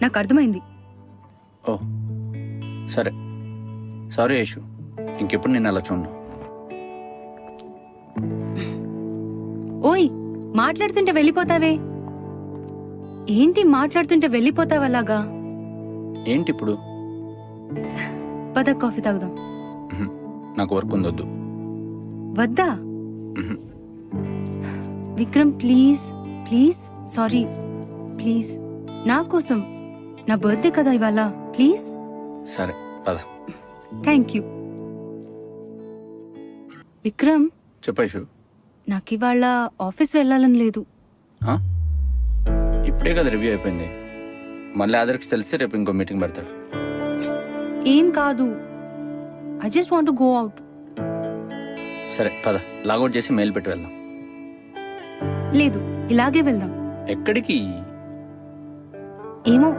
నాకు అర్థమైంది. ఓ సరే, సారీ యశు, ఇంకెప్పుడు నేను అలా చూడను. ఓయ్, మాట్లాడుతుంటే వెళ్ళిపోతావే ఏంటి? మాట్లాడుతుంటే వెళ్ళిపోతావలాగా. ఏంటి ఇప్పుడు? పద కాఫీ తాగుదాం. నాకు వర్క్ ఉందొద్దు. వద్దా? Vikram please please, sorry please, నా కోసం, నా బర్త్డే కదా ఇవాళ, ప్లీజ్. సరే పద. Thank you. విక్రమ్, చెప్పు యశు. నాకు ఇవాళ ఆఫీస్ వెళ్ళాలని లేదు. ఇప్పుడే కదా రివ్యూ అయిపోయింది, మళ్ళీ ఆదర్కి తెలిస్తే రేపు ఇంకో మీటింగ్ పెడతాడు. ఏం కాదు, I just want go out. సరే పద, లాగౌట్ చేసి మెయిల్ పెట్టి వెళ్దాం. లేదు, ఇలాగే వెళ్దాం. ఎక్కడికి? ఏమో,